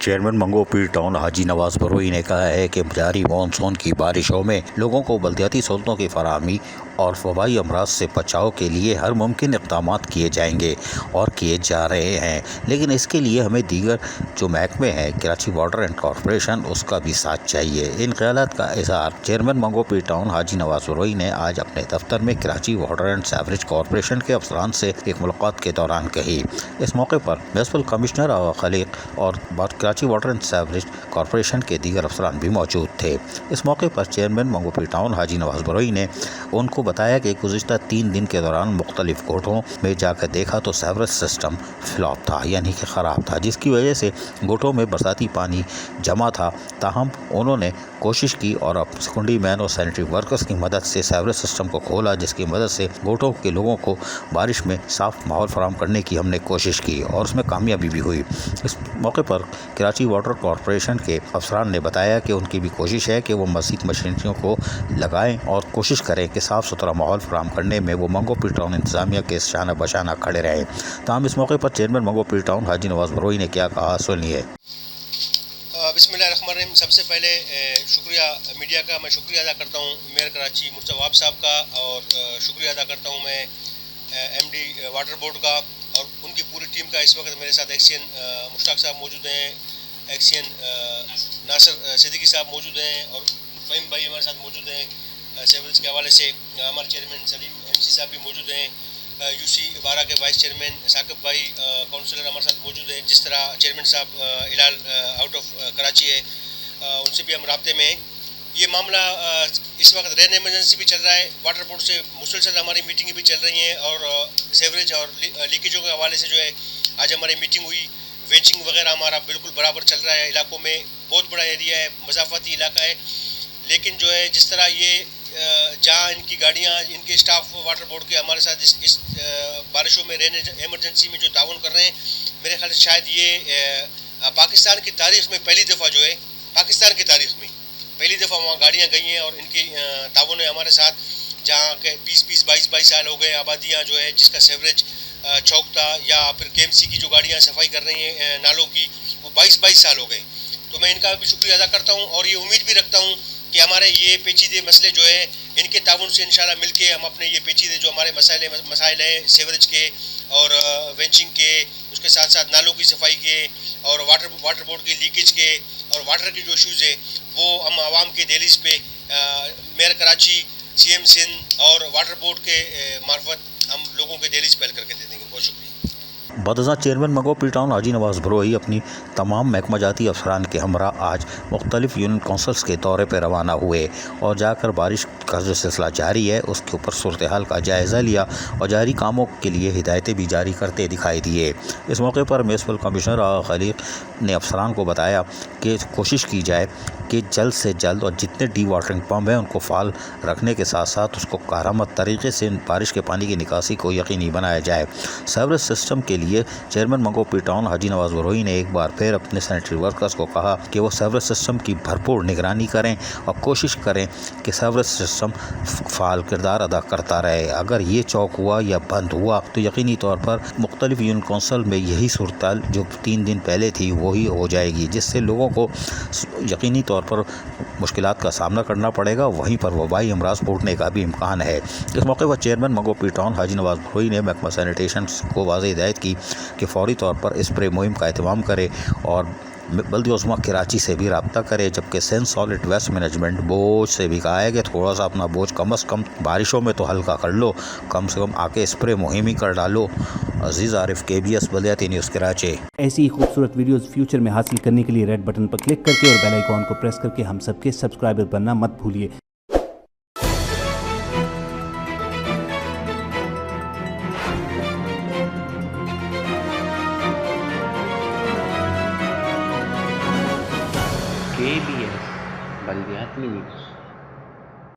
Chairman منگو پیر town حاجی نواز بروئی نے کہا ہے کہ جاری مانسون کی بارشوں میں لوگوں کو بلدیاتی سہولتوں کی فراہمی اور وبائی امراض سے بچاؤ کے لیے ہر ممکن اقدامات کیے جائیں گے اور کیے جا رہے ہیں، لیکن اس کے لیے ہمیں دیگر جو محکمے ہیں کراچی واٹر اینڈ کارپوریشن اس کا بھی ساتھ چاہیے۔ ان خیالات کا اظہار چیئرمین منگو پیر ٹاؤن حاجی نواز بروئی نے آج اپنے دفتر میں Karachi water and sewerage corporation کے افسران سے ایک ملاقات کے دوران کہی۔ اس موقع پر میونسپل کمشنر آغا خلیق اور Karachi water and sewerage corporation کے دیگر افسران بھی موجود تھے۔ اس موقع پر چیئرمین منگو پیر ٹاؤن حاجی نواز بروئی نے ان کو بتایا کہ گزشتہ 3 دن کے دوران مختلف گوٹھوں میں جا کر دیکھا تو سیوریج سسٹم فلاپ تھا، یعنی کہ خراب تھا، جس کی وجہ سے گوٹھوں میں برساتی پانی جمع تھا۔ تاہم انہوں نے کوشش کی اور اب سیکنڈری مین اور سینیٹری ورکرز کی مدد سے سیوریج سسٹم کو کھولا، جس کی مدد سے گوٹھوں کے لوگوں کو بارش میں صاف ماحول فراہم کرنے کی ہم نے کوشش کی اور اس میں کامیابی بھی ہوئی۔ اس موقع پر کراچی واٹر کارپوریشن کے افسران نے بتایا کہ ان کی بھی کوشش ہے کہ وہ مزید مشینریوں کو لگائیں اور کوشش کریں کہ صاف ستھرا ماحول فراہم کرنے میں وہ منگو پیر ٹاؤن انتظامیہ کے شانہ بشانہ کھڑے رہیں۔ تاہم اس موقع پر چیئرمین منگو پیر ٹاؤن حاجی نواز بروئی نے کیا کہا، سنیے۔ بسم اللہ الرحمن الرحیم۔ سب سے پہلے شکریہ میڈیا کا، میں شکریہ ادا کرتا ہوں میئر کراچی مرتضی وہاب صاحب کا، اور شکریہ ادا کرتا ہوں میں ایم ڈی واٹر بورڈ کا اور ان کی پوری ٹیم کا۔ اس وقت میرے ساتھ ایکسین مشتاق صاحب موجود ہیں، ایکسین ناصر صدیقی صاحب موجود ہیں، اور فہیم بھائی ہمارے ساتھ موجود ہیں سیوریج کے حوالے سے۔ ہمارے چیئرمین سلیم ایم سی صاحب بھی موجود ہیں، یو سی 12 کے وائس چیئرمین ثاقب بھائی کونسلر ہمارے ساتھ موجود ہیں، جس طرح چیئرمین صاحب ہلال آؤٹ آف کراچی ہے، ان سے بھی ہم رابطے میں ہیں۔ یہ معاملہ اس وقت رین ایمرجنسی بھی چل رہا ہے، واٹر بورڈ سے مسلسل ہماری میٹنگیں بھی چل رہی ہیں، اور سیوریج اور لیکیجوں کے حوالے سے جو ہے آج ہماری میٹنگ ہوئی۔ وینچنگ وغیرہ ہمارا بالکل برابر چل رہا ہے، علاقوں میں بہت بڑا ایریا ہے، مضافاتی علاقہ ہے، لیکن جو ہے جس طرح یہ جہاں ان کی گاڑیاں، ان کے اسٹاف واٹر بورڈ کے ہمارے ساتھ اس بارشوں میں رین ایمرجنسی میں جو تعاون کر رہے ہیں، میرے خیال سے شاید یہ پاکستان کی تاریخ میں پہلی دفعہ جو ہے، پاکستان کی تاریخ میں پہلی دفعہ وہاں گاڑیاں گئی ہیں، اور ان کی تعاون ہے ہمارے ساتھ، جہاں کہ 22 سال ہو گئے آبادیاں جو ہے جس کا سیوریج چوک تھا، یا پھر کے ایم سی کی جو گاڑیاں صفائی کر رہی ہیں نالوں کی، وہ 22 سال ہو گئے۔ تو میں ان کا بھی شکریہ ادا کرتا ہوں، اور یہ امید بھی رکھتا ہوں کہ ہمارے یہ پیچیدے مسئلے جو ہے ان کے تعاون سے انشاءاللہ مل کے ہم اپنے یہ پیچیدے جو ہمارے مسائل ہیں سیوریج کے اور وینچنگ کے، اس کے ساتھ ساتھ نالوں کی صفائی کے، اور واٹر بورڈ کی لیکیج کے، اور واٹر کے جو ایشوز ہیں وہ ہم عوام کے دہلیز پہ mayor Karachi, C M Sindh اور واٹر بورڈ کے معرفت ہم لوگوں کے دہلیز پہ حل کر کے دے دیں گے۔ بہت شکریہ۔ بعد چیئرمین منگو پیر ٹاؤن حاجی نواز بروئی اپنی تمام محکمہ جاتی افسران کے ہمراہ آج مختلف یونین کونسلز کے دورے پہ روانہ ہوئے اور جا کر بارش کا جو سلسلہ جاری ہے اس کے اوپر صورتحال کا جائزہ لیا اور جاری کاموں کے لیے ہدایتیں بھی جاری کرتے دکھائی دیے۔ اس موقع پر میونسپل کمشنر آغا خلیق نے افسران کو بتایا کہ کوشش کی جائے کہ جلد سے جلد اور جتنے ڈی واٹرنگ پمپ ہیں ان کو فعال رکھنے کے ساتھ ساتھ اس کو کارآمد طریقے سے بارش کے پانی کی نکاسی کو یقینی بنایا جائے۔ سیوریج سسٹم کے لیے چیئرمین منگو پیر ٹاؤن حاجی نواز بروئی نے ایک بار پھر اپنے سینیٹری ورکرز کو کہا کہ وہ سیوریج سسٹم کی بھرپور نگرانی کریں اور کوشش کریں کہ سیوریج سسٹم فعال کردار ادا کرتا رہے۔ اگر یہ چوک ہوا یا بند ہوا تو یقینی طور پر مختلف یونین کونسل میں یہی صورتحال جو 3 دن پہلے تھی وہی ہو جائے گی، جس سے لوگوں کو یقینی طور پر مشکلات کا سامنا کرنا پڑے گا، وہیں پر وبائی امراض پھوٹنے کا بھی امکان ہے۔ اس موقع پر چیئرمین منگو پیر ٹاؤن حاجی نواز بروئی نے محکمہ سینیٹیشن کو واضح ہدایت کی کہ فوری طور پر اسپرے مہم کا اہتمام کرے اور بلدیہ عظمیٰ کراچی سے بھی رابطہ کرے، جبکہ سینڈ سالٹ ویسٹ مینجمنٹ بوجھ سے بھی کہا ہے کہ تھوڑا سا اپنا بوجھ کم از کم بارشوں میں تو ہلکا کر لو، کم سے کم آ کے اسپرے مہم ہی کر ڈالو۔ عزیز عارف، KBS بلدیاتی نیوز کراچی۔ ایسی ہی خوبصورت ویڈیوز فیوچر میں حاصل کرنے کے لیے ریڈ بٹن پر کلک کر کے اور بیل آئیکن کو پریس کر کے ہم سب کے سبسکرائبر بننا مت بھولیے۔ KBS بلدیاتی نیوز۔